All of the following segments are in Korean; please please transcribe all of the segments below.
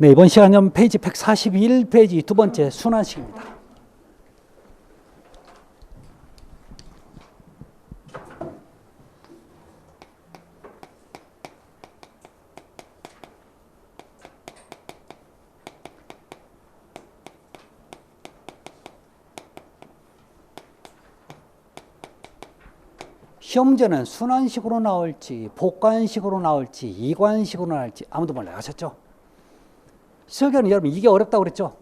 네, 이번 시간은 페이지 141페이지 두 번째 순환식입니다. 시험 문제는 순환식으로 나올지 복관식으로 나올지 이관식으로 나올지 아무도 몰라요. 아셨죠? 실기는 여러분 이게 어렵다고 그랬죠?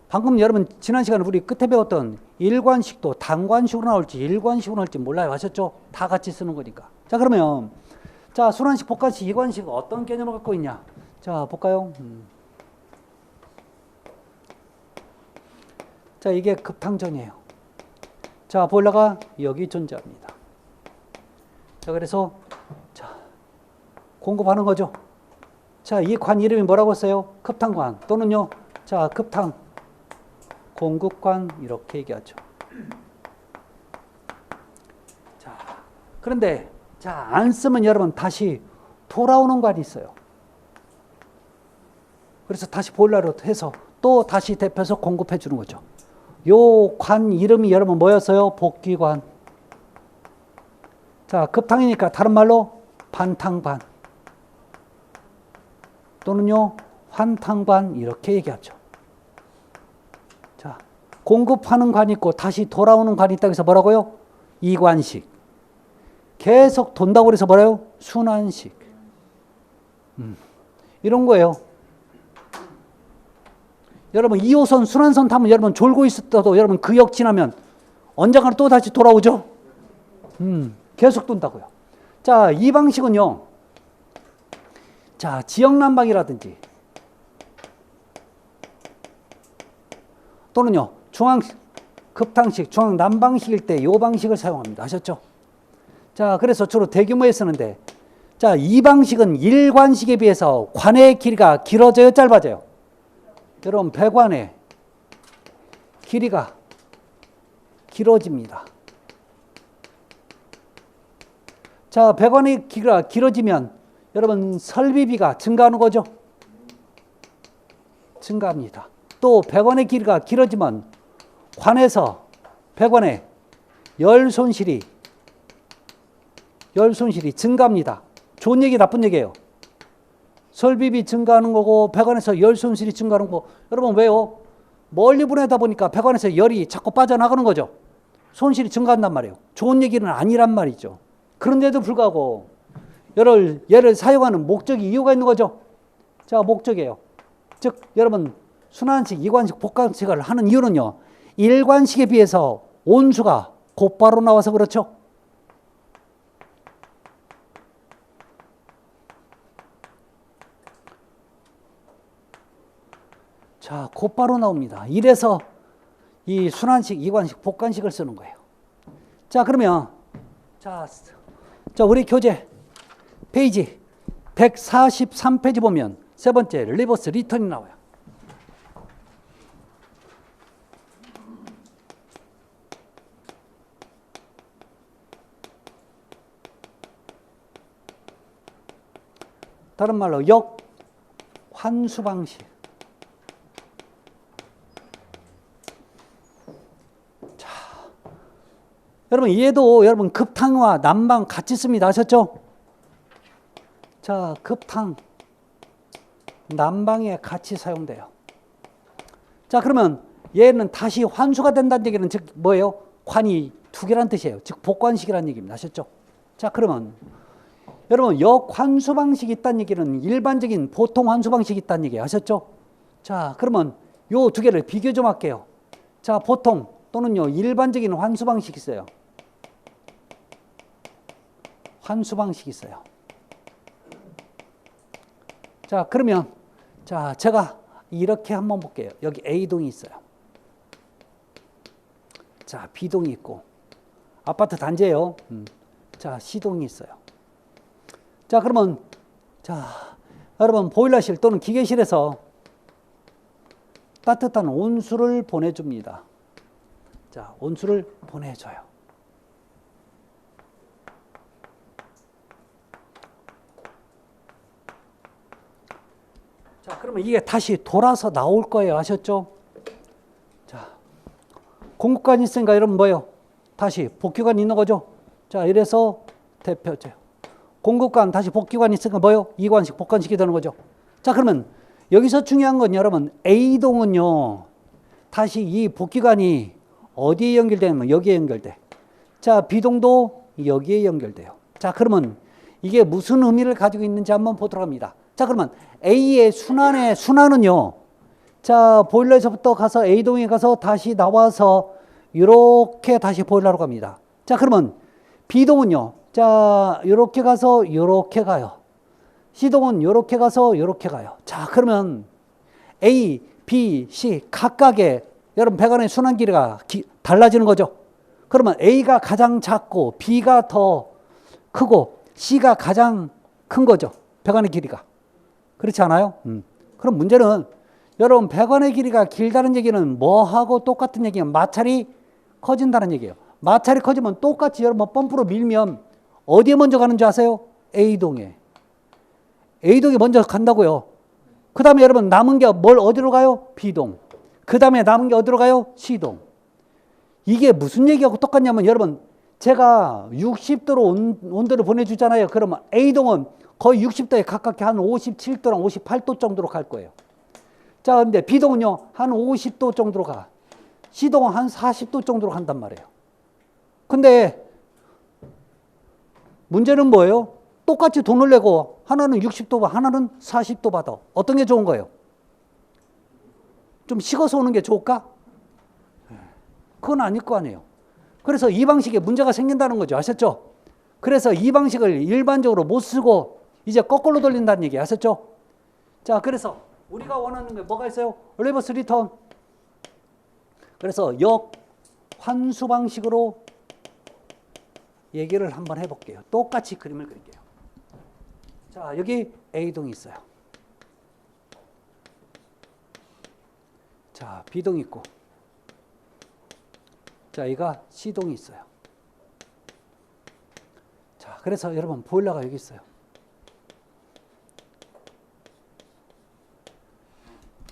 방금 여러분 지난 시간에 우리 끝에 배웠던 일관식도 단관식으로 나올지 일관식으로 나올지 몰라요. 아셨죠? 다 같이 쓰는 거니까. 자, 그러면 자, 순환식, 복관식, 이관식 어떤 개념을 갖고 있냐? 자, 볼까요? 자, 이게 급탕전이에요. 자, 보일러가 여기 존재합니다. 자, 그래서 자, 공급하는 거죠. 자, 이 관 이름이 뭐라고 써요? 급탕관 또는요, 자, 급탕 공급관 이렇게 얘기하죠. 자, 그런데 자, 안 쓰면 여러분 다시 돌아오는 관이 있어요. 그래서 다시 보일러로 해서 또 다시 대표해서 공급해 주는 거죠. 요 관 이름이 여러분 뭐였어요? 복귀관. 자, 급탕이니까 다른 말로 반탕관 또는요 환탕관 이렇게 얘기하죠. 자, 공급하는 관이 있고 다시 돌아오는 관이 있다고 해서 뭐라고요? 이관식. 계속 돈다고 해서 뭐라요? 순환식. 이런 거예요. 여러분 2호선 순환선 타면 여러분 졸고 있었다도 여러분 그 역 지나면 언젠가 또 다시 돌아오죠? 계속 돈다고요. 자, 이 방식은요. 자, 지역난방이라든지 또는요 중앙 급탕식, 중앙 난방식일 때 이 방식을 사용합니다. 아셨죠? 자, 그래서 주로 대규모에 쓰는데 자, 이 방식은 일관식에 비해서 관의 길이가 길어져요, 짧아져요? 여러분 배관의 길이가 길어집니다. 자, 배관의 길이가 길어지면 여러분 설비비가 증가하는 거죠? 증가합니다. 또 배관의 길이가 길어지면 관에서 배관의 열 손실이 증가합니다. 좋은 얘기 나쁜 얘기예요. 설비비 증가하는 거고 배관에서 열 손실이 증가하는 거고. 여러분 왜요? 멀리 보내다 보니까 배관에서 열이 자꾸 빠져나가는 거죠. 손실이 증가한단 말이에요. 좋은 얘기는 아니란 말이죠. 그런데도 불구하고 얘를 사용하는 목적이 이유가 있는 거죠. 자, 목적이에요. 즉 여러분 순환식, 이관식, 복관식을 하는 이유는요. 일관식에 비해서 온수가 곧바로 나와서 그렇죠. 자, 곧바로 나옵니다. 이래서 이 순환식, 이관식, 복관식을 쓰는 거예요. 자, 그러면 자, 우리 교재 페이지 143페이지 보면 세 번째 리버스 리턴이 나와요. 다른 말로 역 환수 방식. 자, 여러분 얘도 여러분 급탕과 난방 같이 씁니다. 아셨죠? 자, 급탕 난방에 같이 사용돼요. 자, 그러면 얘는 다시 환수가 된다는 얘기는 즉 뭐예요? 관이 두 개란 뜻이에요. 즉 복관식이라는 얘기입니다. 아셨죠? 자, 그러면 여러분 역환수 방식이 있다는 얘기는 일반적인 보통 환수 방식이 있다는 얘기예요. 아셨죠? 자, 그러면 요 두 개를 비교 좀 할게요. 자, 보통 또는요 일반적인 환수 방식이 있어요. 환수 방식이 있어요. 자, 그러면 자, 제가 이렇게 한번 볼게요. 여기 A동이 있어요. 자, B동이 있고 아파트 단지예요. 자, C동이 있어요. 자, 그러면 자, 여러분 보일러실 또는 기계실에서 따뜻한 온수를 보내줍니다. 자, 온수를 보내줘요. 자, 그러면 이게 다시 돌아서 나올 거예요. 아셨죠? 자, 공급관이 있으니까 여러분 뭐예요? 다시 복귀관이 있는 거죠. 자, 이래서 대표죠. 공급관 다시 복귀관이 있으니까 뭐예요? 이관식 복관식이 되는 거죠. 자, 그러면 여기서 중요한 건 여러분 A동은요. 다시 이 복귀관이 어디에 연결되냐면 여기에 연결돼. 자, B동도 여기에 연결돼요. 자, 그러면 이게 무슨 의미를 가지고 있는지 한번 보도록 합니다. 자, 그러면 A의 순환은요. 자, 보일러에서부터 가서 A동에 가서 다시 나와서 이렇게 다시 보일러로 갑니다. 자, 그러면 B동은요. 자, 이렇게 가서 이렇게 가요. C동은 이렇게 가서 이렇게 가요. 자, 그러면 A, B, C 각각의 여러분 배관의 순환 길이가 달라지는 거죠. 그러면 A가 가장 작고 B가 더 크고 C가 가장 큰 거죠. 배관의 길이가. 그렇지 않아요? 그럼 문제는 여러분 배관의 길이가 길다는 얘기는 뭐하고 똑같은 얘기예요? 마찰이 커진다는 얘기예요. 마찰이 커지면 똑같이 여러분 펌프로 밀면 어디에 먼저 가는 줄 아세요? A동에. A동에 먼저 간다고요. 그 다음에 여러분 남은 게 어디로 가요? B동. 그 다음에 남은 게 어디로 가요? C동. 이게 무슨 얘기하고 똑같냐면 여러분 제가 60도로 온도를 보내주잖아요. 그러면 A동은 거의 60도에 가깝게 한 57도랑 58도 정도로 갈 거예요. 자, 근데 B동은요, 한 50도 정도로 가. C동은 한 40도 정도로 간단 말이에요. 근데 문제는 뭐예요? 똑같이 돈을 내고 하나는 60도, 하나는 40도 받아. 어떤 게 좋은 거예요? 좀 식어서 오는 게 좋을까? 그건 아닐 거 아니에요. 그래서 이 방식에 문제가 생긴다는 거죠. 아셨죠? 그래서 이 방식을 일반적으로 못 쓰고 이제 거꾸로 돌린다는 얘기 아셨죠? 자, 그래서 우리가 원하는 게 뭐가 있어요? 리버스 리턴. 그래서 역환수 방식으로 얘기를 한번 해볼게요. 똑같이 그림을 그릴게요. 자, 여기 A동이 있어요. 자, B동이 있고. 자, 얘가 C동이 있어요. 자, 그래서 여러분 보일러가 여기 있어요.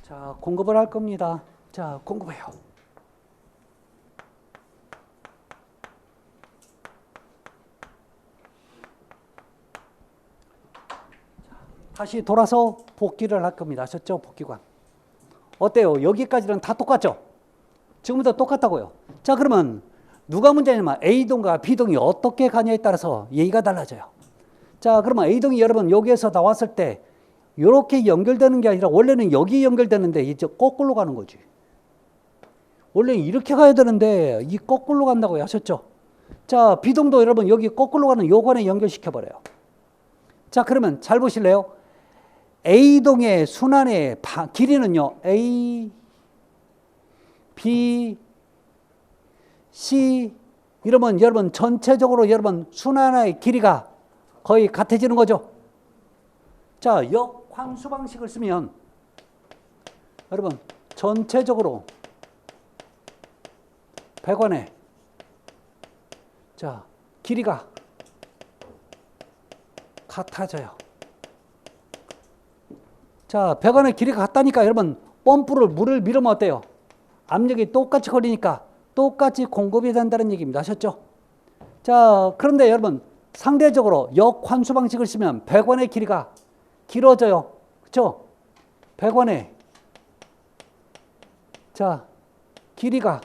자, 공급을 할 겁니다. 자, 공급해요. 다시 돌아서 복귀를 할 겁니다. 아셨죠? 복귀관. 어때요? 여기까지는 다 똑같죠? 지금부터 똑같다고요. 자, 그러면 누가 문제냐면 A동과 B동이 어떻게 가냐에 따라서 얘기가 달라져요. 자, 그러면 A동이 여러분 여기에서 나왔을 때 이렇게 연결되는 게 아니라 원래는 여기 연결되는데 이제 거꾸로 가는 거지. 원래 이렇게 가야 되는데 이 거꾸로 간다고 하셨죠? 자, B동도 여러분 여기 거꾸로 가는 요관에 연결시켜버려요. 자, 그러면 잘 보실래요? A동의 순환의 길이는요. A, B, C 이러면 여러분 전체적으로 여러분 순환의 길이가 거의 같아지는 거죠. 자, 역환수 방식을 쓰면 여러분 전체적으로 배관의 자, 길이가 같아져요. 자, 배관의 길이가 같다니까 여러분 펌프를 물을 밀으면 어때요? 압력이 똑같이 걸리니까 똑같이 공급이 된다는 얘기입니다. 아셨죠? 자, 그런데 여러분 상대적으로 역환수 방식을 쓰면 배관의 길이가 길어져요. 그렇죠? 배관의 자, 길이가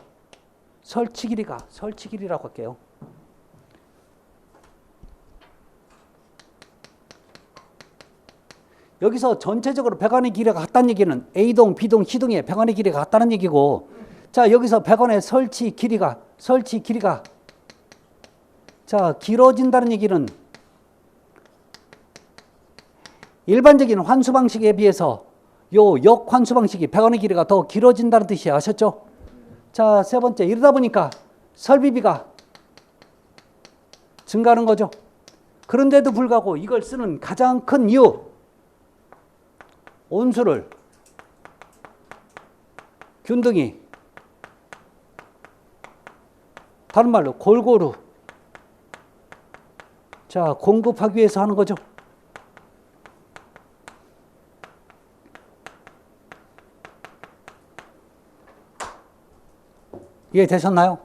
설치 길이라고 할게요. 여기서 전체적으로 배관의 길이가 같다는 얘기는 A동, B동, C동의 배관의 길이가 같다는 얘기고, 자, 여기서 배관의 설치 길이가 자, 길어진다는 얘기는 일반적인 환수 방식에 비해서 요 역환수 방식이 배관의 길이가 더 길어진다는 뜻이에요. 아셨죠? 자, 세 번째, 이러다 보니까 설비비가 증가하는 거죠. 그런데도 불구하고 이걸 쓰는 가장 큰 이유, 온수를 균등히 다른 말로 골고루 자, 공급하기 위해서 하는 거죠. 이해되셨나요?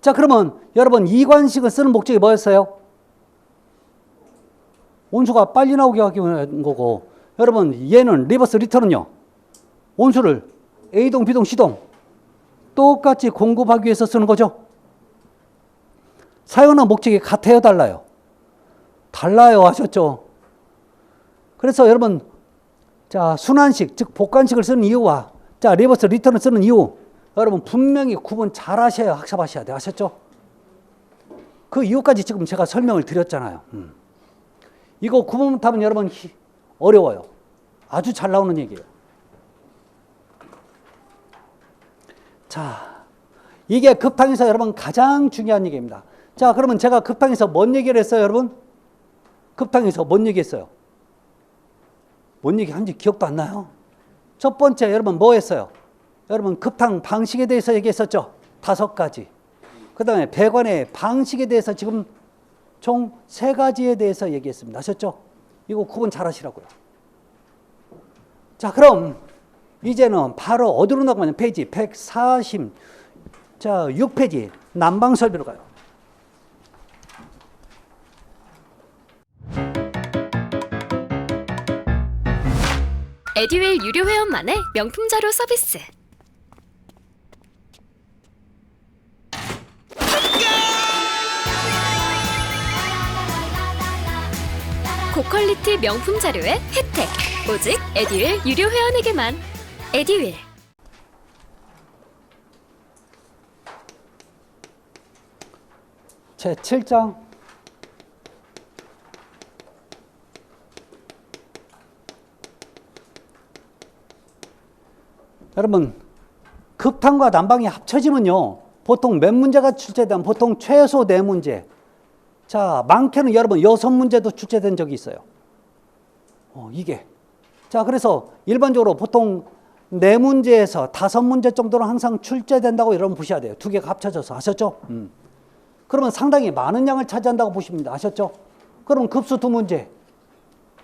자, 그러면 여러분 이관식을 쓰는 목적이 뭐였어요? 온수가 빨리 나오게 하기 위한 거고, 여러분 얘는 리버스 리턴은요, 온수를 A동, B동, C동 똑같이 공급하기 위해서 쓰는 거죠. 사용하는 목적이 같아요, 달라요? 달라요, 하셨죠? 그래서 여러분, 자, 순환식, 즉 복관식을 쓰는 이유와 자, 리버스 리턴을 쓰는 이유, 여러분 분명히 구분 잘 하셔야 학습하셔야 돼요. 아셨죠? 그 이유까지 지금 제가 설명을 드렸잖아요. 이거 구분 못하면 여러분 어려워요. 아주 잘 나오는 얘기예요. 자, 이게 급탕에서 여러분 가장 중요한 얘기입니다. 자, 그러면 제가 급탕에서 뭔 얘기를 했어요, 여러분? 급탕에서 뭔 얘기했어요? 뭔 얘기한지 기억도 안 나요? 첫 번째 여러분 뭐 했어요? 여러분 급탕 방식에 대해서 얘기했었죠? 5가지. 그 다음에 배관의 방식에 대해서 지금 총 3가지에 대해서 얘기했습니다. 아셨죠? 이거 구분 잘 하시라고요. 자, 그럼 이제는 바로 어디로 나가면 페이지 140, 자, 6페이지 난방 설비로 가요. 에듀윌 유료 회원만의 명품 자료 서비스. 고퀄리티 명품 자료의 혜택. 오직 에듀윌 유료 회원에게만. 에듀윌. 제 7장 여러분 급탕과 난방이 합쳐지면요 보통 몇 문제가 출제되면 보통 최소 4문제, 자 많게는 여러분 6문제도 출제된 적이 있어요. 이게 자 그래서 일반적으로 보통 4문제에서 5문제 정도는 항상 출제된다고 여러분 보셔야 돼요. 2개가 합쳐져서. 아셨죠? 그러면 상당히 많은 양을 차지한다고 보십니다. 아셨죠? 그럼 급수 2문제,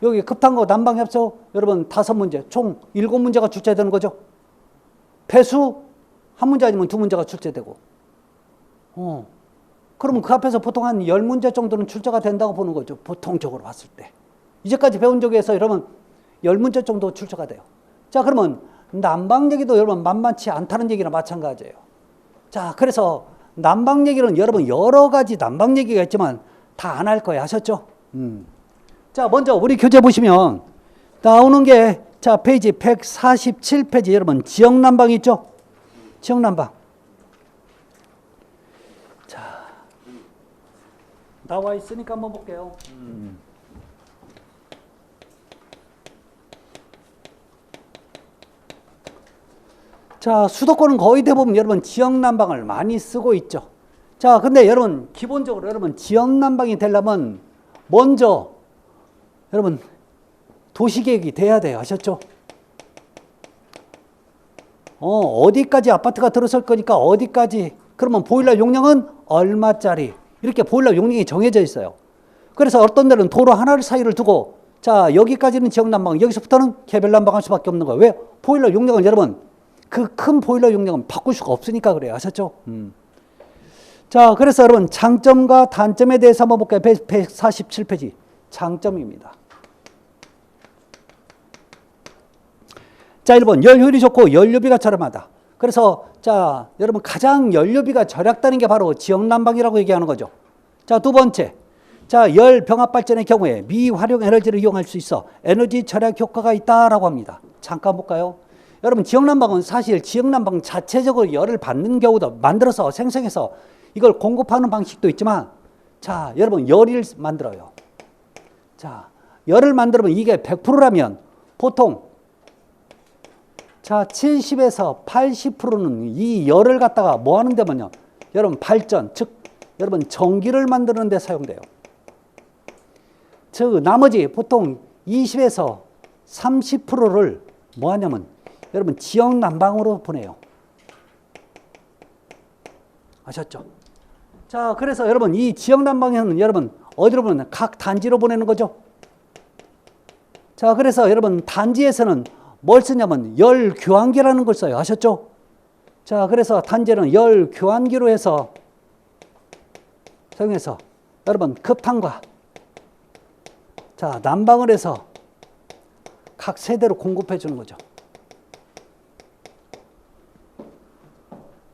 여기 급탕과 난방 합쳐 여러분 5문제, 총 7문제가 출제되는 거죠. 배수 1문제 아니면 2문제가 출제되고, 그러면 그 앞에서 보통 한 10문제 정도는 출제가 된다고 보는 거죠. 보통적으로 봤을 때. 이제까지 배운 적에서 여러분 10문제 정도 출제가 돼요. 자, 그러면 난방 얘기도 여러분 만만치 않다는 얘기나 마찬가지예요. 자, 그래서 난방 얘기는 여러분 여러 가지 난방 얘기가 있지만 다 안 할 거예요. 아셨죠? 자, 먼저 우리 교재 보시면 나오는 게 자, 페이지 147페이지 여러분 지역난방 있죠? 지역난방. 자, 나와 있으니까 한번 볼게요. 자, 수도권은 거의 대부분 여러분 지역난방을 많이 쓰고 있죠. 자, 근데 여러분 기본적으로 여러분 지역난방이 되려면 먼저 여러분 도시계획이 돼야 돼요. 아셨죠? 어디까지 아파트가 들어설 거니까 어디까지, 그러면 보일러 용량은 얼마짜리, 이렇게 보일러 용량이 정해져 있어요. 그래서 어떤 데는 도로 하나를 사이를 두고 자 여기까지는 지역난방, 여기서부터는 개별난방 할 수밖에 없는 거예요. 왜? 보일러 용량은 여러분 그 큰 보일러 용량은 바꿀 수가 없으니까 그래요. 아셨죠? 자, 그래서 여러분 장점과 단점에 대해서 한번 볼까요? 147페이지 장점입니다. 자, 1번 열효율이 좋고 연료비가 저렴하다. 그래서 자 여러분 가장 연료비가 절약되는 게 바로 지역난방이라고 얘기하는 거죠. 자, 두 번째, 자 열병합발전의 경우에 미활용 에너지를 이용할 수 있어 에너지 절약 효과가 있다라고 합니다. 잠깐 볼까요? 여러분 지역난방은 사실 지역난방 자체적으로 열을 받는 경우도 만들어서 생성해서 이걸 공급하는 방식도 있지만, 자 여러분 열을 만들어요. 자 열을 만들면 이게 100%라면 보통 자 70에서 80%는 이 열을 갖다가 뭐 하는 데면요 여러분 발전, 즉 여러분 전기를 만드는 데 사용돼요. 즉 나머지 보통 20에서 30%를 뭐 하냐면 여러분 지역난방으로 보내요. 아셨죠? 자, 그래서 여러분 이 지역난방에는 여러분 어디로 보내냐? 각 단지로 보내는 거죠. 자, 그래서 여러분 단지에서는 뭘 쓰냐면 열 교환기라는 걸 써요. 아셨죠? 자, 그래서 단지는 열 교환기로 해서 사용해서 여러분 급탄과 자, 난방을 해서 각 세대로 공급해 주는 거죠.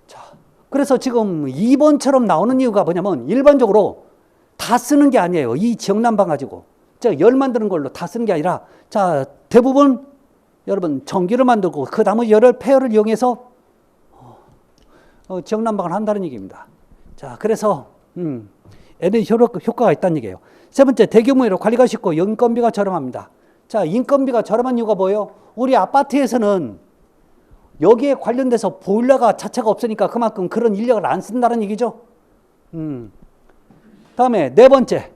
자, 그래서 지금 2번처럼 나오는 이유가 뭐냐면 일반적으로 다 쓰는 게 아니에요. 이 지역 난방 가지고. 자, 열 만드는 걸로 다 쓰는 게 아니라 자, 대부분 여러분 전기를 만들고 그 나머지 열을 폐열을 이용해서 지역 난방을 한다는 얘기입니다. 자, 그래서 에너지 효과가 있다는 얘기예요. 세 번째, 대규모로 관리가 쉽고 인건비가 저렴합니다. 자, 인건비가 저렴한 이유가 뭐예요? 우리 아파트에서는 여기에 관련돼서 보일러가 자체가 없으니까 그만큼 그런 인력을 안 쓴다는 얘기죠. 다음에 네 번째,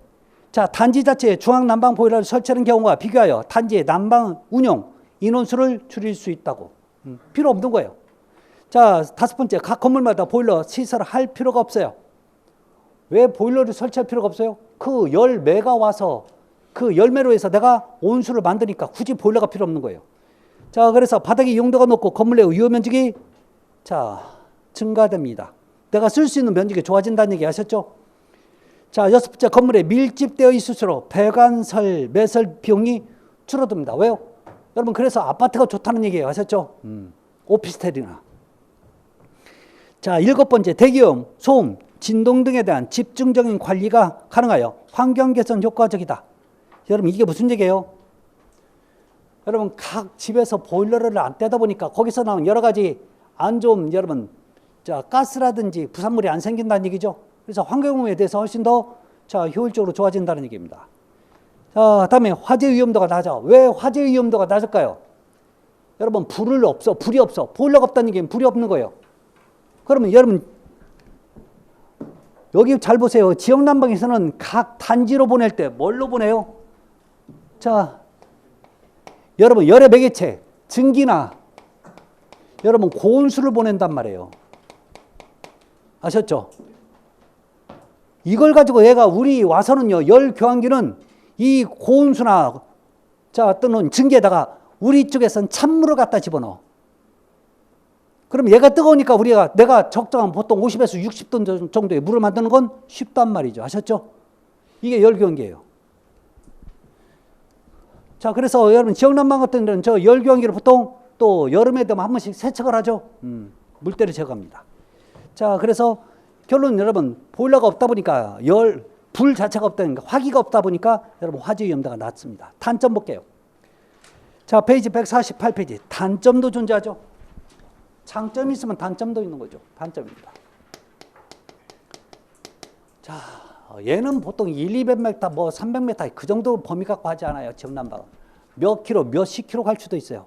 자, 단지 자체에 중앙 난방 보일러를 설치하는 경우와 비교하여 단지의 난방 운용 인원수를 줄일 수 있다고. 필요 없는 거예요. 자, 다섯 번째, 각 건물마다 보일러 시설을 할 필요가 없어요. 왜 보일러를 설치할 필요가 없어요? 그 열매가 와서 그 열매로 해서 내가 온수를 만드니까 굳이 보일러가 필요 없는 거예요. 자, 그래서 바닥의 용도가 높고 건물 내 유효 면적이 자, 증가됩니다. 내가 쓸 수 있는 면적이 좋아진다는 얘기 아셨죠? 자, 여섯 번째, 건물에 밀집되어 있을수록 배관설, 매설 비용이 줄어듭니다. 왜요? 여러분, 그래서 아파트가 좋다는 얘기예요. 아셨죠? 오피스텔이나. 자, 일곱 번째, 대기오염, 소음, 진동 등에 대한 집중적인 관리가 가능하여 환경 개선 효과적이다. 여러분, 이게 무슨 얘기예요? 여러분, 각 집에서 보일러를 안 떼다 보니까 거기서 나온 여러 가지 안 좋은 여러분, 자, 가스라든지 부산물이 안 생긴다는 얘기죠. 그래서 환경오염에 대해서 훨씬 더 자, 효율적으로 좋아진다는 얘기입니다. 자, 다음에 화재 위험도가 낮아. 왜 화재 위험도가 낮을까요? 여러분, 불이 없어. 보일러가 없다는 얘기는 불이 없는 거예요. 그러면 여러분, 여기 잘 보세요. 지역 난방에서는 각 단지로 보낼 때 뭘로 보내요? 자, 여러분, 열의 매개체, 증기나 여러분, 고온수를 보낸단 말이에요. 아셨죠? 이걸 가지고 얘가 우리 와서는요, 열 교환기는 이 고온수나 자, 또는 증기에다가 우리 쪽에서는 찬물을 갖다 집어넣어. 그럼 얘가 뜨거우니까 내가 적정한 보통 50에서 60도 정도의 물을 만드는 건 쉽단 말이죠. 아셨죠? 이게 열교환기예요. 자, 그래서 여러분, 지역난방 같은 데는 저 열교환기를 보통 또 여름에 되면 한 번씩 세척을 하죠. 물때를 제거합니다. 자, 그래서 결론 여러분, 보일러가 없다 보니까 불 자체가 없다니까 화기가 없다 보니까 여러분 화재 위험도가 낮습니다. 단점 볼게요. 자, 페이지 148페이지. 단점도 존재하죠. 장점이 있으면 단점도 있는 거죠. 단점입니다. 자, 얘는 보통 200m, 뭐 300m 그 정도 범위 갖고 하지 않아요. 지역난방은. 몇 킬로, 몇십 킬로 갈 수도 있어요.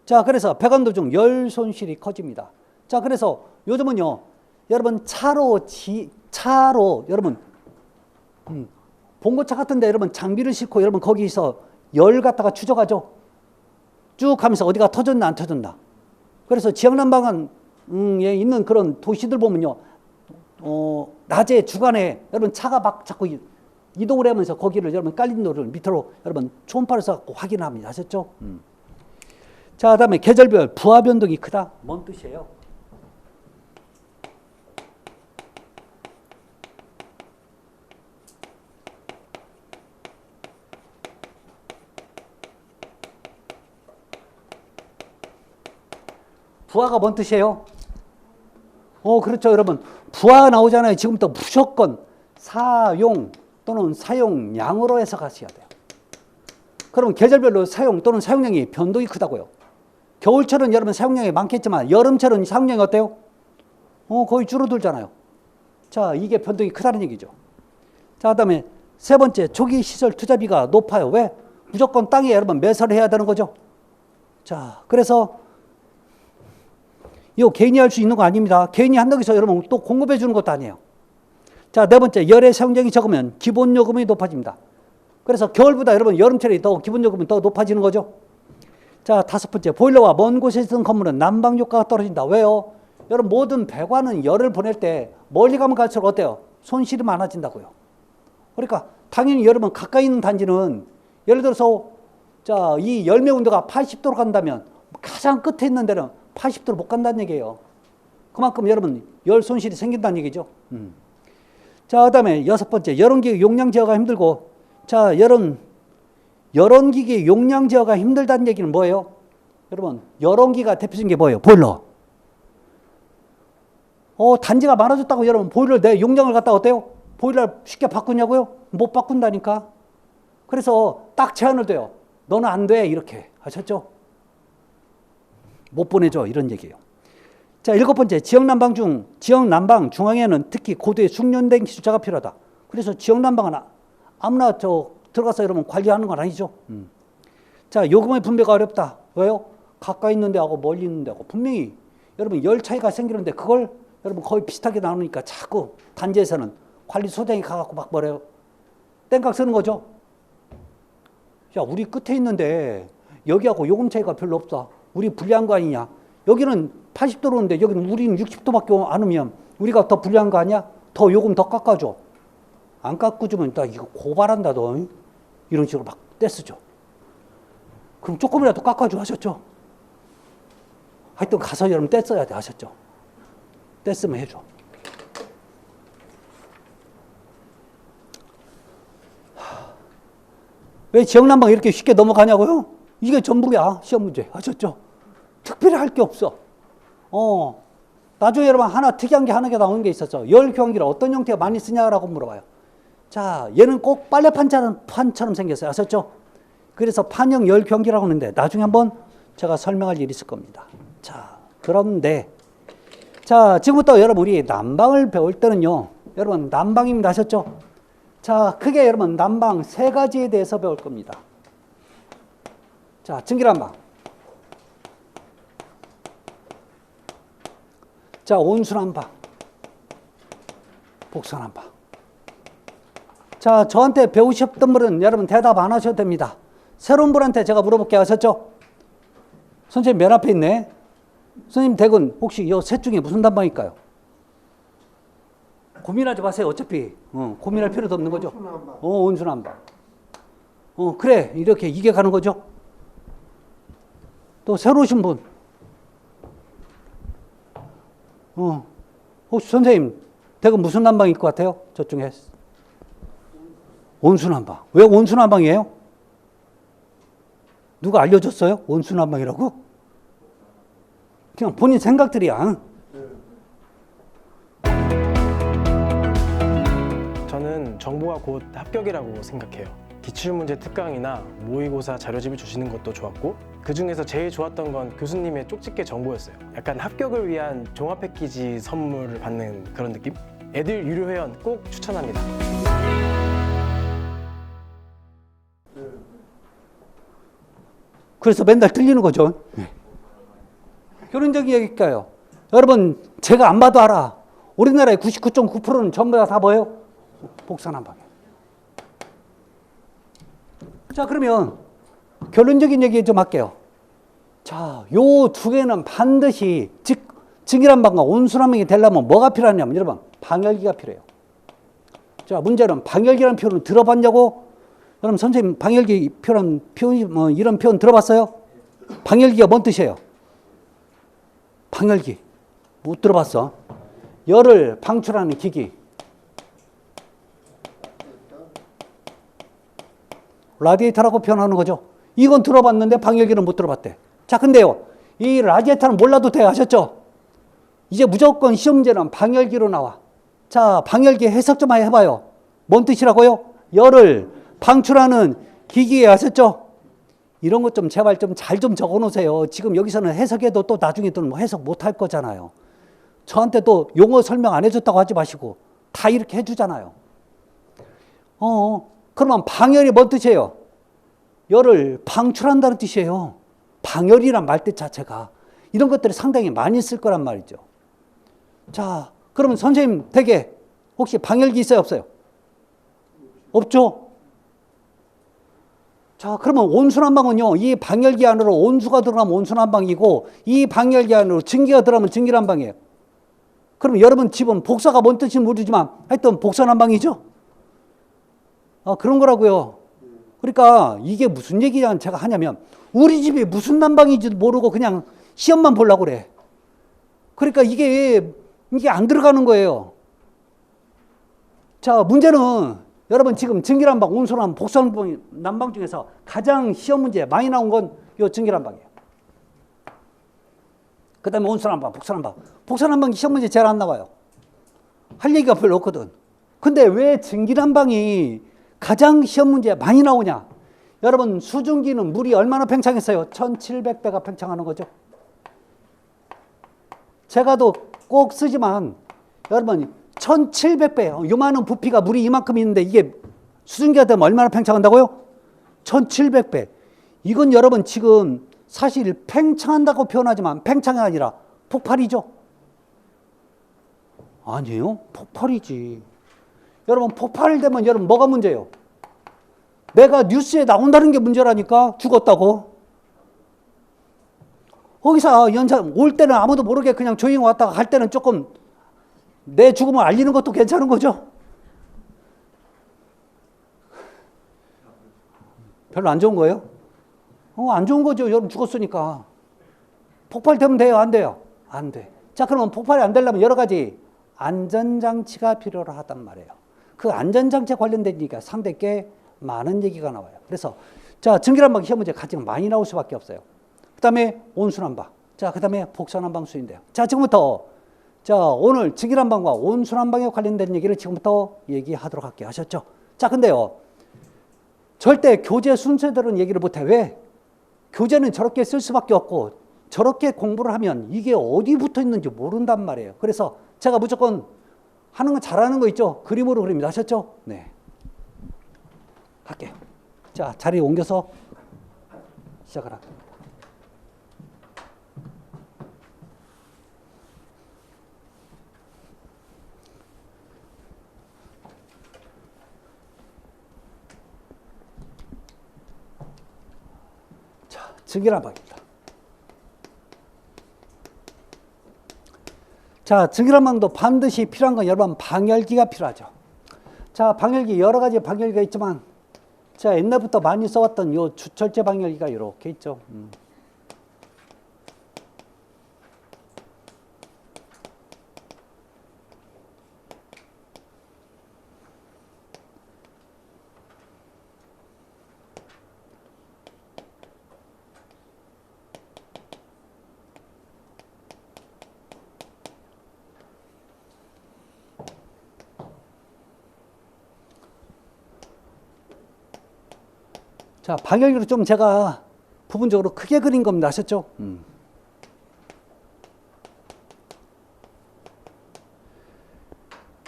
자, 그래서 배관도 중 열 손실이 커집니다. 자, 그래서 요즘은요, 여러분 차로 여러분 봉고차 같은데 여러분 장비를 싣고 여러분 거기서 열 갖다가 추적하죠. 쭉 하면서 어디가 터졌나 안 터졌나. 그래서 지역난방에 있는 그런 도시들 보면요, 낮에 주간에 여러분 차가 막 자꾸 이동을 하면서 거기를 여러분 깔린 노를 밑으로 여러분 초음파를 써갖고 확인을 합니다. 아셨죠? 자, 그다음에 계절별 부하 변동이 크다. 뭔 뜻이에요? 부하가 뭔 뜻이에요? 그렇죠, 여러분. 부하 나오잖아요. 지금부터 무조건 사용 또는 사용량으로 해석하셔야 돼요. 그러면 계절별로 사용 또는 사용량이 변동이 크다고요. 겨울철은 여러분 사용량이 많겠지만 여름철은 사용량이 어때요? 거의 줄어들잖아요. 자, 이게 변동이 크다는 얘기죠. 자, 그다음에 세 번째, 초기 시설 투자비가 높아요. 왜? 무조건 땅에 여러분 매설을 해야 되는 거죠. 자, 그래서 이거 개인이 할 수 있는 거 아닙니다. 개인이 한다고 해서 여러분 또 공급해 주는 것도 아니에요. 자, 네 번째, 열의 사용량이 적으면 기본 요금이 높아집니다. 그래서 겨울보다 여러분 여름철에 더 기본 요금은 더 높아지는 거죠. 자, 다섯 번째, 보일러와 먼 곳에 있는 건물은 난방 효과가 떨어진다. 왜요? 여러분 모든 배관은 열을 보낼 때 멀리 가면 갈수록 어때요? 손실이 많아진다고요. 그러니까 당연히 여러분 가까이 있는 단지는 예를 들어서 자, 이 열매 온도가 80도로 간다면 가장 끝에 있는 데는 80도로 못 간다는 얘기예요. 그만큼 여러분 열 손실이 생긴다는 얘기죠. 자, 그다음에 6번째, 열온기계 용량 제어가 힘들고. 자, 열온기계 용량 제어가 힘들다는 얘기는 뭐예요? 여러분, 열온기가 대표적인 게 뭐예요? 보일러. 단지가 많아졌다고 여러분 보일러 내 용량을 갖다 어때요? 보일러 쉽게 바꾸냐고요? 못 바꾼다니까. 그래서 딱 제한을 둬요. 너는 안 돼. 이렇게 하셨죠? 못 보내줘. 이런 얘기예요. 자, 7번째, 지역난방 중앙에는 특히 고도의 숙련된 기술자가 필요하다. 그래서 지역난방은 아무나 들어가서 여러분 관리하는 건 아니죠. 자, 요금의 분배가 어렵다. 왜요? 가까이 있는 데하고 멀리 있는 데하고 분명히 여러분 열 차이가 생기는데 그걸 여러분 거의 비슷하게 나누니까 자꾸 단지에서는 관리 소장이 가갖고 막 뭐래요? 땡깡 쓰는 거죠. 야, 우리 끝에 있는데 여기하고 요금 차이가 별로 없다. 우리 불리한 거 아니냐? 여기는 80도로인데 여기는 우리는 60도밖에 안 오면 우리가 더 불리한 거 아니야? 더 요금 더 깎아줘. 안 깎아주면 나 이거 고발한다 너. 이런 식으로 막 떼쓰죠. 그럼 조금이라도 깎아줘 하셨죠? 하여튼 가서 여러분 떼써야 돼 하셨죠? 떼쓰면 해줘. 왜 지역난방 이렇게 쉽게 넘어가냐고요? 이게 전부야 시험 문제 하셨죠? 특별히 할 게 없어. 나중에 여러분 하나 특이한 게 하나 나오는 게 있었죠. 열 교환기를 어떤 형태가 많이 쓰냐라고 물어봐요. 자, 얘는 꼭 빨래판처럼 생겼어요. 아셨죠? 그래서 판형 열 교환기라고 하는데 나중에 한번 제가 설명할 일이 있을 겁니다. 자, 그런데 자, 지금부터 여러분 우리 난방을 배울 때는요. 여러분 난방입니다. 아셨죠? 자, 크게 여러분 난방 3가지에 대해서 배울 겁니다. 자, 증기난방. 자, 온수난방. 복선난방. 자, 저한테 배우셨던 분은 여러분 대답 안 하셔도 됩니다. 새로운 분한테 제가 물어볼게요. 아셨죠? 선생님 맨 앞에 있네. 선생님 댁은 혹시 이 셋 중에 무슨 난방일까요? 고민하지 마세요. 어차피 고민할 필요도 없는 거죠. 온수난방. 그래 이렇게 이게 가는 거죠. 또 새로 오신 분. 혹시 선생님 댁은 무슨 난방일 것 같아요? 저쪽에. 온수난방. 왜 온수난방이에요? 누가 알려줬어요? 온수난방이라고? 그냥 본인 생각들이야. 저는 정보가 곧 합격이라고 생각해요. 기출문제 특강이나 모의고사 자료집을 주시는 것도 좋았고 그 중에서 제일 좋았던 건 교수님의 쪽집게 정보였어요. 약간 합격을 위한 종합 패키지 선물을 받는 그런 느낌? 애들 유료 회원 꼭 추천합니다. 그래서 맨날 틀리는 거죠. 결론적인 얘기일까요? 여러분 제가 안 봐도 알아. 우리나라의 99.9%는 전부 다 뭐예요? 복선난방이에요. 자, 그러면 결론적인 얘기 좀 할게요. 자, 요 두 개는 반드시 즉 증기난방과 온수난방이 되려면 뭐가 필요하냐면 여러분 방열기가 필요해요. 자, 문제는 방열기라는 표현을 들어봤냐고? 여러분 선생님 방열기 표현 이런 표현 들어봤어요? 방열기가 뭔 뜻이에요? 방열기 못 들어봤어? 열을 방출하는 기기. 라디에이터라고 표현하는 거죠. 이건 들어봤는데 방열기는 못 들어봤대. 자, 근데요, 이 라디에이터는 몰라도 돼. 아셨죠? 이제 무조건 시험 문제는 방열기로 나와. 자, 방열기 해석 좀 해봐요. 뭔 뜻이라고요? 열을 방출하는 기기에. 아셨죠? 이런 것 좀 제발 좀 잘 좀 적어 놓으세요. 지금 여기서는 해석해도 또 나중에 또 뭐 해석 못 할 거잖아요. 저한테 또 용어 설명 안 해줬다고 하지 마시고 다 이렇게 해주잖아요. 그러면 방열이 뭔 뜻이에요? 열을 방출한다는 뜻이에요. 방열이란 말뜻 자체가 이런 것들을 상당히 많이 쓸 거란 말이죠. 자, 그러면 선생님 댁에 혹시 방열기 있어요? 없어요? 없죠? 자, 그러면 온수난방은요, 이 방열기 안으로 온수가 들어가면 온수난방이고 이 방열기 안으로 증기가 들어가면 증기난방이에요. 그럼 여러분 집은 복사가 뭔 뜻인지 모르지만 하여튼 복선난방이죠? 그런 거라고요. 그러니까 이게 무슨 얘기냐 제가 하냐면 우리 집이 무슨 난방인지도 모르고 그냥 시험만 보려고 그래. 그러니까 이게 안 들어가는 거예요. 자, 문제는 여러분 지금 증기난방, 온수난방, 복수난방 중에서 가장 시험 문제 많이 나온 건 요 증기난방이에요. 그 다음에 온수난방, 복수난방. 복수난방이 시험 문제 제일 안 나와요. 할 얘기가 별로 없거든. 근데 왜 증기난방이 가장 시험 문제 많이 나오냐? 여러분 수증기는 물이 얼마나 팽창했어요? 1700배가 팽창하는 거죠. 제가 또 꼭 쓰지만 여러분 1700배, 요만한 부피가 물이 이만큼 있는데 이게 수증기가 되면 얼마나 팽창한다고요? 1700배. 이건 여러분 지금 사실 팽창한다고 표현하지만 팽창이 아니라 폭발이죠. 아니에요? 폭발이지. 여러분 폭발되면 여러분 뭐가 문제예요? 내가 뉴스에 나온다는 게 문제라니까. 죽었다고. 거기서 연장 올 때는 아무도 모르게 그냥 조용히 왔다가 갈 때는 조금 내 죽음을 알리는 것도 괜찮은 거죠. 별로 안 좋은 거예요? 안 좋은 거죠. 여러분 죽었으니까. 폭발되면 돼요? 안 돼요? 안 돼. 자, 그러면 폭발이 안 되려면 여러 가지 안전장치가 필요하단 말이에요. 그 안전장치에 관련된 얘기가 상당히 꽤 많은 얘기가 나와요. 그래서 자, 증기난방 시험 문제 가장 많이 나올 수밖에 없어요. 그 다음에 온수난방. 자, 그 다음에 복수난방 수인데요. 자, 지금부터 자, 오늘 증기난방과 온수난방에 관련된 얘기를 지금부터 얘기하도록 할게요. 아셨죠? 자, 근데요. 절대 교재 순서대로는 얘기를 못해. 왜? 교재는 저렇게 쓸 수밖에 없고 저렇게 공부를 하면 이게 어디 붙어 있는지 모른단 말이에요. 그래서 제가 무조건 하는 건 잘하는 거 있죠? 그림으로 그립니다. 아셨죠? 네. 갈게요. 자, 자리 옮겨서 시작을 할게요. 자, 증기난방입니다. 자, 증기난방도 반드시 필요한 건 여러분 방열기가 필요하죠. 자, 방열기 여러 가지 방열기가 있지만 자, 옛날부터 많이 써왔던 요 주철제 방열기가 이렇게 있죠. 자, 방열기로 좀 제가 부분적으로 크게 그린 겁니다. 아셨죠?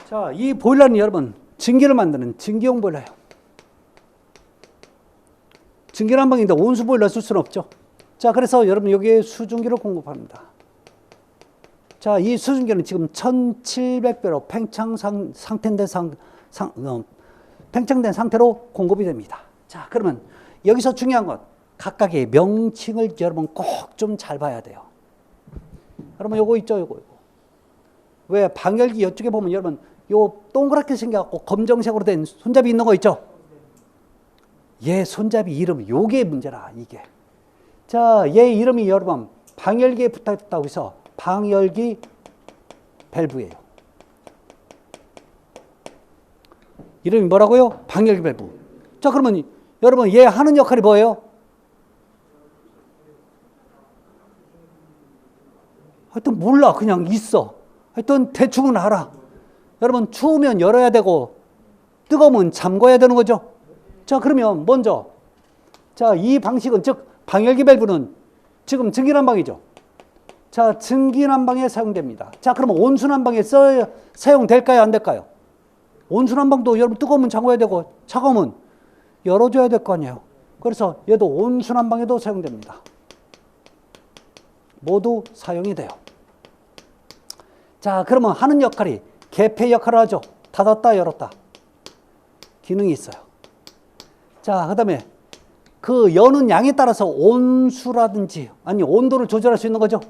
자, 이 보일러는 여러분 증기를 만드는 증기용 보일러예요. 증기난방인데 온수 보일러 쓸 수는 없죠. 자, 그래서 여러분 여기에 수증기를 공급합니다. 자, 이 수증기는 지금 1700배로 팽창된 상태로 공급이 됩니다. 자, 그러면 여기서 중요한 건 각각의 명칭을 여러분 꼭 좀 잘 봐야 돼요. 여러분 요거 있죠, 요거. 왜 방열기 이쪽에 보면 여러분 요 동그랗게 생겨갖고 검정색으로 된 손잡이 있는 거 있죠? 얘 손잡이 이름 요게 문제라 이게. 자, 얘 이름이 여러분 방열기에 붙어있다고 해서 방열기 밸브예요. 이름이 뭐라고요? 방열기 밸브. 자, 그러면 여러분 얘 하는 역할이 뭐예요? 하여튼 몰라. 그냥 있어. 하여튼 대충은 알아. 여러분 추우면 열어야 되고 뜨거우면 잠궈야 되는 거죠. 자, 그러면 먼저 자, 이 방식은 즉 방열기 밸브는 지금 증기난방이죠. 자, 증기난방에 사용됩니다. 자, 그러면 온수난방에 사용될까요? 안 될까요? 온수난방도 여러분 뜨거우면 잠궈야 되고 차가우면 열어줘야 될 거 아니에요. 그래서 얘도 온수난방에도 사용됩니다. 모두 사용이 돼요. 자, 그러면 하는 역할이 개폐 역할을 하죠. 닫았다 열었다 기능이 있어요. 자, 그 다음에 그 여는 양에 따라서 온수라든지 아니 온도를 조절할 수 있는 거죠.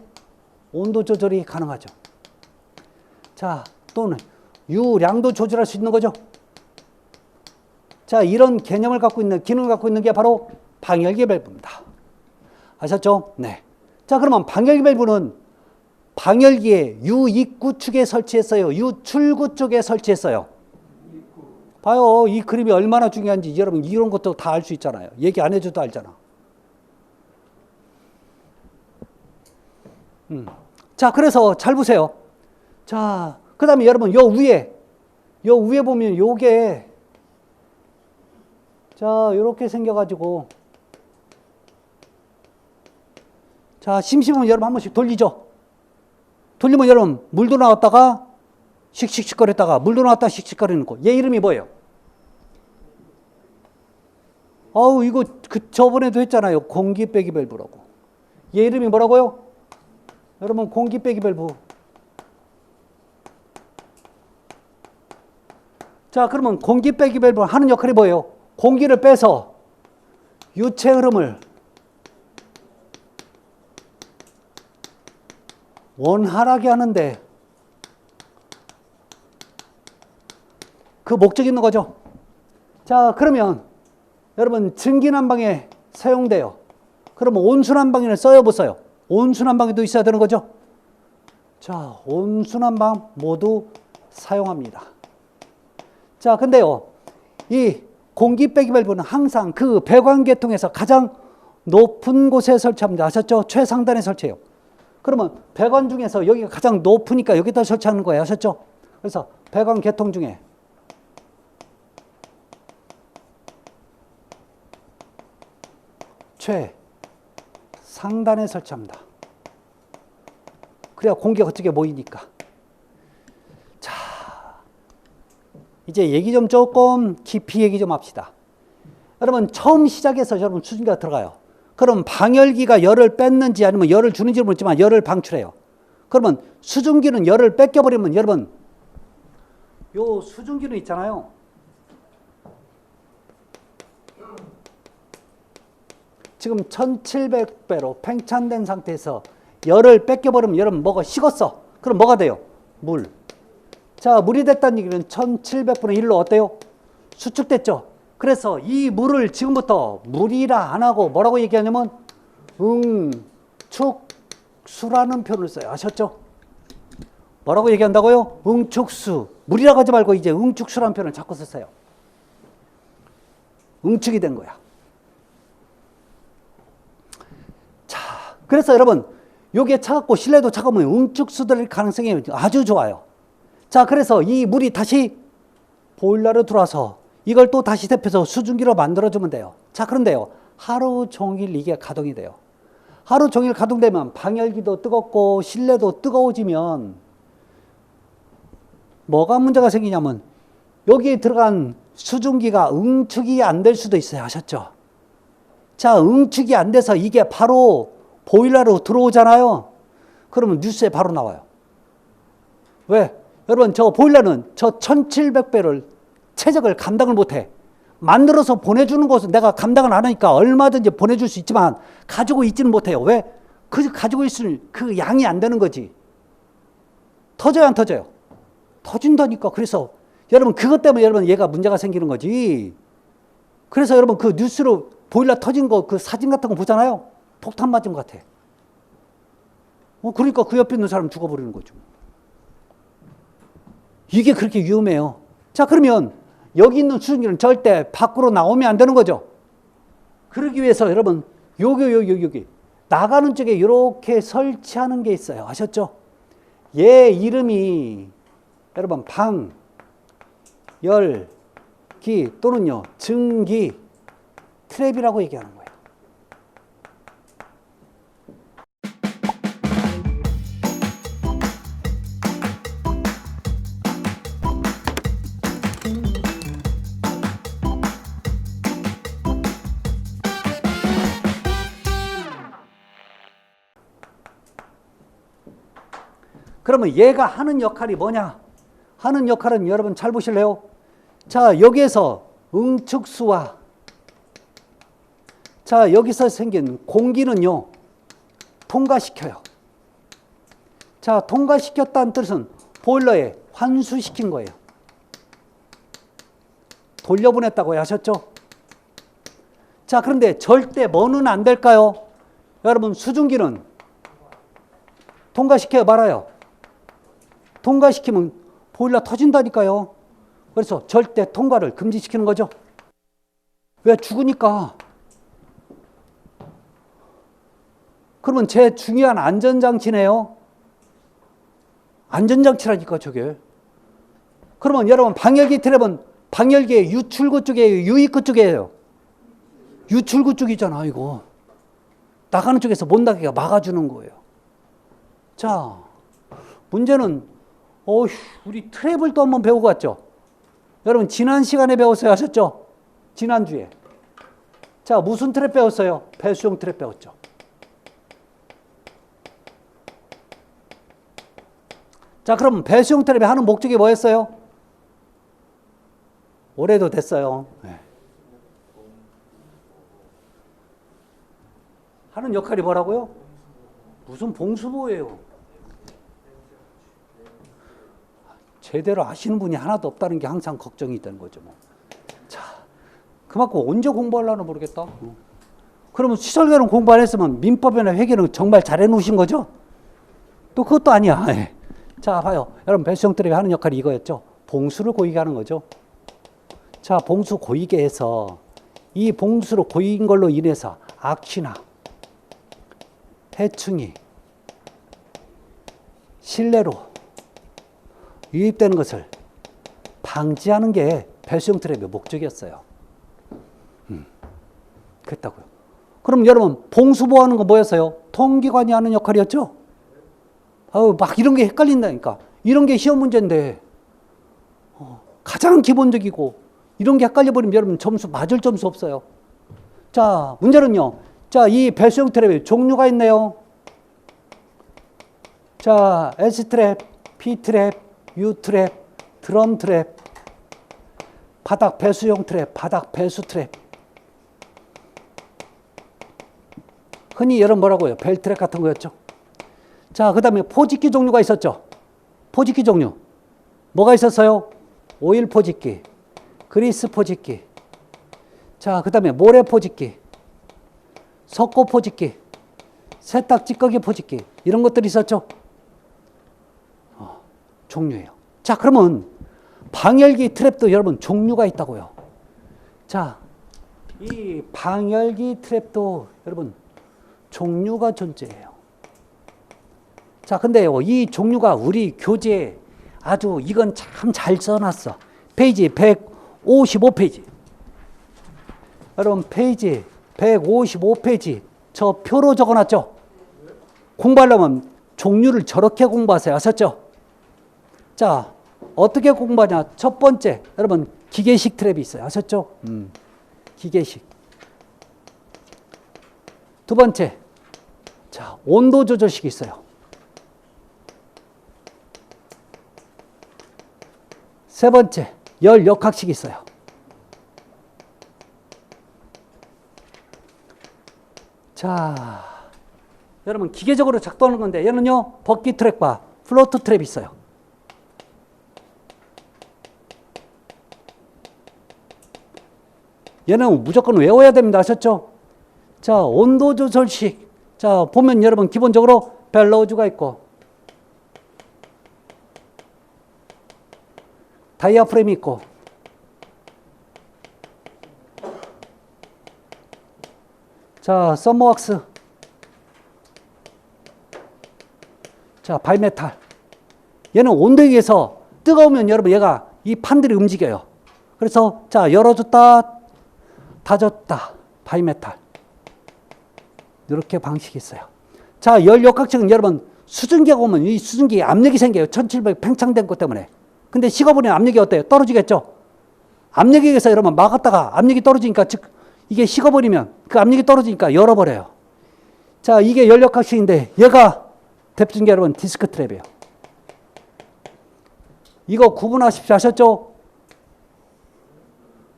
온도 조절이 가능하죠. 자, 또는 유량도 조절할 수 있는 거죠. 자, 이런 개념을 갖고 있는, 기능을 갖고 있는 게 바로 방열기 밸브입니다. 아셨죠? 네. 자, 그러면 방열기 밸브는 방열기에 유입구 축에 설치했어요? 유출구 쪽에 설치했어요? 봐요. 이 그림이 얼마나 중요한지 여러분 이런 것도 다 알 수 있잖아요. 얘기 안 해줘도 알잖아. 자, 그래서 잘 보세요. 자, 그 다음에 여러분 요 위에 보면 요게 자, 요렇게 생겨가지고 자, 심심하면 여러분 한 번씩 돌리죠. 돌리면 여러분 물도 나왔다가 씩씩씩거렸다가 물도 나왔다가 씩씩거리는 거. 얘 이름이 뭐예요? 아우 이거 저번에도 했잖아요. 공기 빼기 밸브라고. 얘 이름이 뭐라고요? 여러분 공기 빼기 밸브. 자, 그러면 공기 빼기 밸브 하는 역할이 뭐예요? 공기를 빼서 유체 흐름을 원활하게 하는데 그 목적이 있는 거죠. 자, 그러면 여러분 증기난방에 사용돼요. 그러면 온수난방에는 써요, 못 써요? 온수난방에도 있어야 되는 거죠. 자, 온수난방 모두 사용합니다. 자, 근데요, 이 공기 빼기 밸브는 항상 그 배관계통에서 가장 높은 곳에 설치합니다. 아셨죠? 최상단에 설치해요. 그러면 배관 중에서 여기가 가장 높으니까 여기다 설치하는 거예요. 아셨죠? 그래서 배관 계통 중에 최상단에 설치합니다. 그래야 공기가 그쪽에 모이니까. 자, 이제 얘기 좀 조금 깊이 얘기 좀 합시다. 여러분 처음 시작해서 여러분 수증기가 들어가요. 그럼 방열기가 열을 뺐는지 아니면 열을 주는지 모르지만 열을 방출해요. 그러면 수증기는 열을 뺏겨버리면 여러분 요 수증기는 있잖아요. 지금 1700배로 팽창된 상태에서 열을 뺏겨버리면 여러분 뭐가 식었어. 그럼 뭐가 돼요? 물. 자, 물이 됐다는 얘기는 1700분의 1로 어때요? 수축됐죠. 그래서 이 물을 지금부터 물이라 안 하고 뭐라고 얘기하냐면 응축수라는 표현을 써요. 아셨죠? 뭐라고 얘기한다고요? 응축수. 물이라고 하지 말고 이제 응축수라는 표현을 자꾸 쓰세요. 응축이 된 거야. 자, 그래서 여러분 요게 차갑고 실내도 차가우면 응축수될 가능성이 아주 좋아요. 자, 그래서 이 물이 다시 보일러로 들어와서 이걸 또 다시 데펴서 수증기로 만들어주면 돼요. 자, 그런데요, 하루 종일 이게 가동이 돼요. 하루 종일 가동되면 방열기도 뜨겁고 실내도 뜨거워지면 뭐가 문제가 생기냐면 여기에 들어간 수증기가 응축이 안 될 수도 있어요. 아셨죠? 자, 응축이 안 돼서 이게 바로 보일러로 들어오잖아요. 그러면 뉴스에 바로 나와요. 왜? 여러분 저 보일러는 저 1700배를 최적을 감당을 못해. 만들어서 보내주는 것은 내가 감당을 안 하니까 얼마든지 보내줄 수 있지만 가지고 있지는 못해요. 왜? 그 가지고 있을 그 양이 안 되는 거지. 터져요, 안 터져요? 터진다니까. 그래서 여러분 그것 때문에 여러분 얘가 문제가 생기는 거지. 그래서 여러분 그 뉴스로 보일러 터진 거 그 사진 같은 거 보잖아요. 폭탄 맞은 것 같아. 그러니까 그 옆에 있는 사람 죽어버리는 거죠. 이게 그렇게 위험해요. 자, 그러면 여기 있는 수증기는 절대 밖으로 나오면 안 되는 거죠. 그러기 위해서 여러분 여기 나가는 쪽에 이렇게 설치하는 게 있어요. 아셨죠? 얘 이름이 여러분 방열기 또는요 증기 트랩이라고 얘기하는 거예요. 그러면 얘가 하는 역할이 뭐냐? 하는 역할은 여러분 잘 보실래요? 자, 여기에서 응축수와 자, 여기서 생긴 공기는요 통과시켜요. 자, 통과시켰다는 뜻은 보일러에 환수시킨 거예요. 돌려보냈다고 하셨죠? 자, 그런데 절대 뭐는 안 될까요? 여러분 수증기는 통과시켜요, 말아요? 통과시키면 보일러 터진다니까요. 그래서 절대 통과를 금지시키는 거죠. 왜? 죽으니까. 그러면 제일 중요한 안전장치네요. 안전장치라니까 저게. 그러면 여러분 방열기 트랩은 방열기의 유출구 쪽이에요, 유입구 쪽이에요? 유출구 쪽이잖아 이거. 나가는 쪽에서 못 나가게 막아주는 거예요. 자, 문제는 우리 트랩을 또 한번 배우고 왔죠. 여러분 지난 시간에 배웠어요, 하셨죠? 지난주에. 자, 무슨 트랩 배웠어요? 배수용 트랩 배웠죠. 자, 그럼 배수용 트랩이 하는 목적이 뭐였어요? 올해도 됐어요. 네. 하는 역할이 뭐라고요? 무슨 봉수보예요. 제대로 아시는 분이 하나도 없다는 게 항상 걱정이 되는 거죠. 뭐. 자, 그만큼 언제 공부하려나 모르겠다. 그러면 시설계는 공부 안 했으면 민법이나 회계는 정말 잘해 놓으신 거죠? 또 그것도 아니야. 네. 자, 봐요. 여러분 배수용 트랩이 하는 역할이 이거였죠. 봉수를 고이게 하는 거죠. 자, 봉수 고이게 해서 이 봉수로 고인 걸로 인해서 악취나 해충이 실내로 유입되는 것을 방지하는 게 배수용 트랩의 목적이었어요. 그랬다고요. 그럼 여러분 봉수보호하는 건 뭐였어요? 통기관이 하는 역할이었죠? 막 이런 게 헷갈린다니까. 이런 게 시험 문제인데 가장 기본적이고 이런 게 헷갈려버리면 여러분 점수 맞을 점수 없어요. 자, 문제는요. 자, 이 배수용 트랩에 종류가 있네요. 자, S트랩, P트랩, U트랩, 드럼 트랩, 바닥 배수용 트랩, 바닥 배수 트랩. 흔히 여러분 뭐라고요? 벨트랩 같은 거였죠. 자, 그 다음에 포집기 종류가 있었죠. 포집기 종류. 뭐가 있었어요? 오일 포집기, 그리스 포집기. 자, 그 다음에 모래 포집기, 석고 포집기, 세탁 찌꺼기 포집기. 이런 것들이 있었죠. 종류예요. 자, 그러면 방열기 트랩도 여러분 종류가 있다고요. 자, 이 방열기 트랩도 여러분 종류가 존재해요. 자, 근데요, 이 종류가 우리 교재에 아주 이건 참 잘 써놨어. 페이지 155페이지. 여러분 페이지 155페이지 저 표로 적어놨죠? 공부하려면 종류를 저렇게 공부하세요. 아셨죠? 자, 어떻게 공부하냐? 첫 번째, 여러분 기계식 트랩이 있어요. 아셨죠? 기계식. 두 번째, 자, 온도 조절식이 있어요. 세 번째, 열 역학식이 있어요. 자, 여러분 기계적으로 작동하는 건데 얘는요, 버킷 트랩과 플로트 트랩이 있어요. 얘는 무조건 외워야 됩니다. 아셨죠? 자, 온도 조절식. 자, 보면 여러분 기본적으로 벨로우즈가 있고 다이아프램이 있고 자, 썸머왁스. 자, 바이메탈. 얘는 온도에 의해서 뜨거우면 여러분 얘가 이 판들이 움직여요. 그래서 자, 열어줬다 닫았다. 바이메탈. 이렇게 방식이 있어요. 자, 열 역학식은 여러분 수증기가 오면 이 수증기에 압력이 생겨요. 1700 팽창된 것 때문에. 근데 식어버리면 압력이 어때요? 떨어지겠죠? 압력에 의해서 여러분 막았다가 압력이 떨어지니까 즉 이게 식어버리면 그 압력이 떨어지니까 열어버려요. 자, 이게 열 역학식인데 얘가 대표적인 게 여러분 디스크 트랩이에요. 이거 구분하십시오. 아셨죠?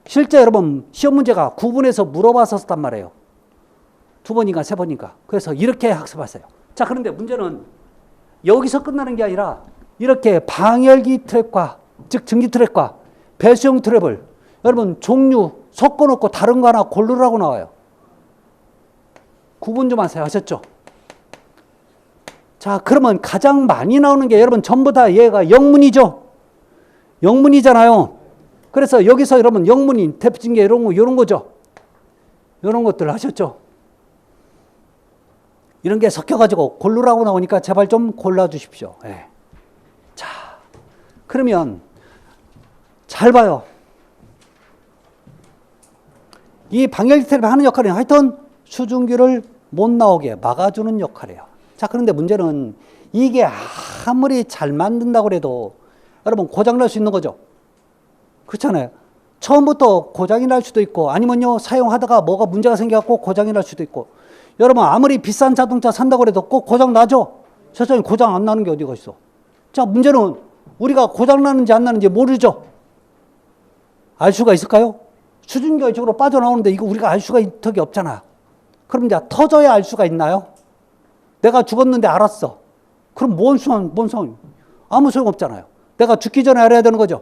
실제 여러분 시험 문제가 구분해서 물어봤었단 말이에요. 2번인가 3번인가. 그래서 이렇게 학습하세요. 자, 그런데 문제는 여기서 끝나는 게 아니라 이렇게 방열기 트랩과 즉 증기 트랩과 배수용 트랩을 여러분 종류 섞어놓고 다른 거 하나 고르라고 나와요. 구분 좀 하세요. 아셨죠? 자, 그러면 가장 많이 나오는 게 여러분 전부 다 얘가 영문이죠. 영문이잖아요. 그래서 여기서 여러분 영문인 대표적인 게 이런 거죠. 이런 것들 하셨죠. 이런 게 섞여가지고 고르라고 나오니까 제발 좀 골라주십시오. 예. 자, 그러면 잘 봐요. 이 방열기 트랩이 하는 역할은 하여튼 수증기를 못 나오게 막아주는 역할이에요. 자, 그런데 문제는 이게 아무리 잘 만든다고 해도 여러분 고장날 수 있는 거죠. 그렇잖아요. 처음부터 고장이 날 수도 있고 아니면요 사용하다가 뭐가 문제가 생겨갖고 고장이 날 수도 있고 여러분 아무리 비싼 자동차 산다고 해도 꼭 고장 나죠. 세상에 고장 안 나는 게 어디가 있어. 자, 문제는 우리가 고장 나는지 안 나는지 모르죠. 알 수가 있을까요? 수증기가 이쪽으로 빠져나오는데 이거 우리가 알 수가 있는 턱이 없잖아. 그럼 이제 터져야 알 수가 있나요? 내가 죽었는데 알았어. 그럼 뭔 소용? 아무 소용 없잖아요. 내가 죽기 전에 알아야 되는 거죠.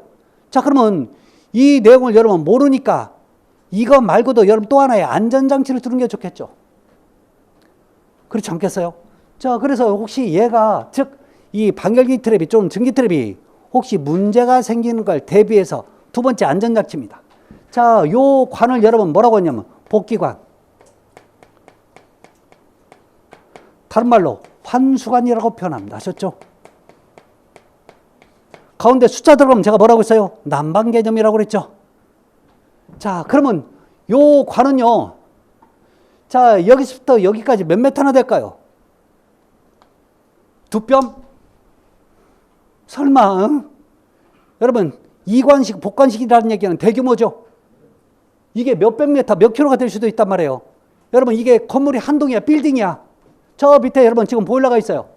자, 그러면 이 내용을 여러분 모르니까 이거 말고도 여러분 또 하나의 안전장치를 두는 게 좋겠죠. 그렇지 않겠어요? 자, 그래서 혹시 얘가 즉 이 방열기 트랩이 좀 전기 트랩이 혹시 문제가 생기는 걸 대비해서 두 번째 안전장치입니다. 자, 요 관을 여러분 뭐라고 하냐면 복기관. 다른 말로 환수관이라고 표현합니다. 아셨죠? 가운데 숫자 들어가면 제가 뭐라고 했어요? 난방 개념이라고 그랬죠. 자, 그러면 요 관은요. 자, 여기서부터 여기까지 몇 메타나 될까요? 2뼘? 설마, 응? 여러분, 이관식, 복관식이라는 얘기는 대규모죠? 이게 몇백 메타, 몇 킬로가 될 수도 있단 말이에요. 여러분, 이게 건물이 한 동이야, 빌딩이야. 저 밑에 여러분 지금 보일러가 있어요.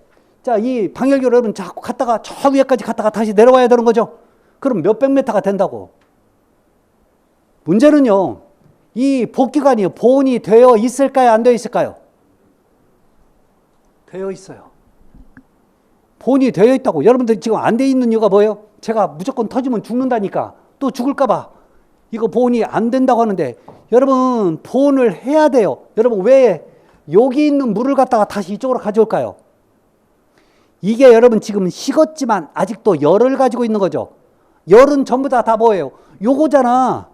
자, 이 방열기를 여러분 자꾸 갔다가 저 위에까지 갔다가 다시 내려와야 되는 거죠. 그럼 몇백 메타가 된다고. 문제는요, 이 복기관이 보온이 되어 있을까요? 안 되어 있을까요? 되어 있어요. 보온이 되어 있다고. 여러분들 지금 안 되어 있는 이유가 뭐예요? 제가 무조건 터지면 죽는다니까. 또 죽을까봐. 이거 보온이 안 된다고 하는데 여러분 보온을 해야 돼요. 여러분 왜 여기 있는 물을 갖다가 다시 이쪽으로 가져올까요? 이게 여러분 지금 식었지만 아직도 열을 가지고 있는 거죠. 열은 전부 다 뭐예요? 요거잖아.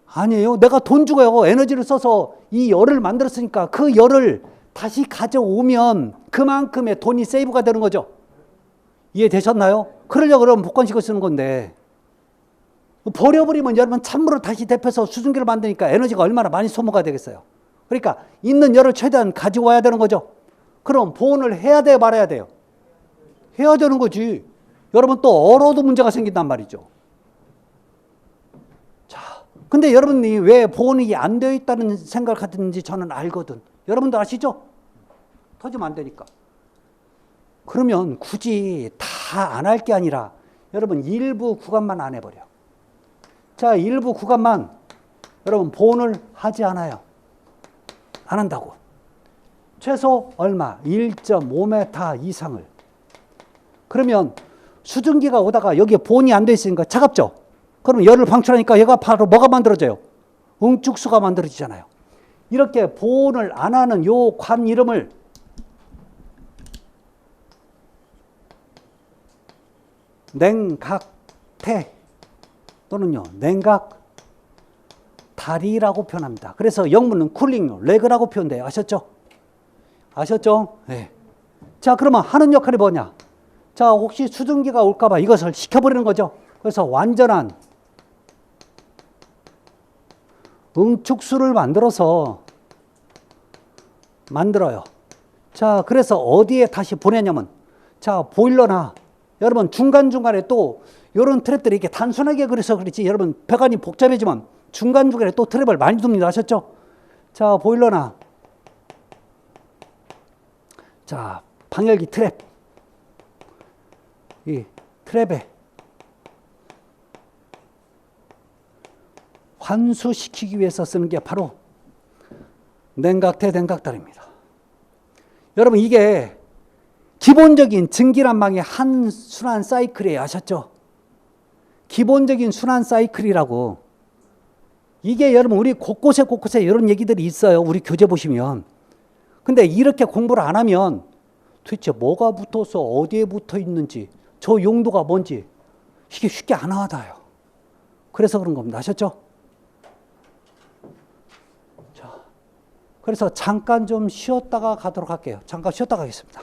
아니에요. 내가 돈 주고요. 에너지를 써서 이 열을 만들었으니까 그 열을 다시 가져오면 그만큼의 돈이 세이브가 되는 거죠. 이해되셨나요? 그러려고 그러면 복관식을 쓰는 건데 버려버리면 여러분 찬물을 다시 데펴서 수증기를 만드니까 에너지가 얼마나 많이 소모가 되겠어요. 그러니까 있는 열을 최대한 가지고 와야 되는 거죠. 그럼 보온을 해야 돼요, 말아야 돼요? 해야 되는 거지. 여러분 또 얼어도 문제가 생긴단 말이죠. 자, 근데 여러분이 왜 보온이 안 되어 있다는 생각을 갖는지 저는 알거든. 여러분도 아시죠? 터지면 안 되니까. 그러면 굳이 다 안 할 게 아니라 여러분 일부 구간만 안 해버려. 자, 일부 구간만 여러분 보온을 하지 않아요. 안 한다고. 최소 얼마? 1.5m 이상을. 그러면 수증기가 오다가 여기에 보온이 안 돼 있으니까 차갑죠? 그럼 열을 방출하니까 얘가 바로 뭐가 만들어져요? 응축수가 만들어지잖아요. 이렇게 보온을 안 하는 요 관 이름을 냉각태 또는요 냉각다리라고 표현합니다. 그래서 영문은 쿨링 레그라고 표현돼요. 아셨죠? 아셨죠? 네. 자, 그러면 하는 역할이 뭐냐? 자, 혹시 수증기가 올까봐 이것을 식혀버리는 거죠. 그래서 완전한 응축수를 만들어요. 자, 그래서 어디에 다시 보내냐면, 자, 보일러나, 여러분 중간중간에 또 이런 트랩들이 이렇게 단순하게 그래서 그렇지, 여러분 배관이 복잡해지면 중간중간에 또 트랩을 많이 둡니다. 아셨죠? 자, 보일러나, 자, 방열기 트랩. 이 트랩에 환수시키기 위해서 쓰는 게 바로 냉각태, 냉각다리입니다. 여러분 이게 기본적인 증기난방의 한 순환 사이클이에요. 아셨죠? 기본적인 순환 사이클이라고. 이게 여러분 우리 곳곳에 이런 얘기들이 있어요. 우리 교재 보시면. 근데 이렇게 공부를 안 하면 도대체 뭐가 붙어서 어디에 붙어 있는지, 저 용도가 뭔지 이게 쉽게 안 와닿아요. 그래서 그런 겁니다. 아셨죠? 자, 그래서 잠깐 좀 쉬었다가 가도록 할게요. 잠깐 쉬었다가 가겠습니다.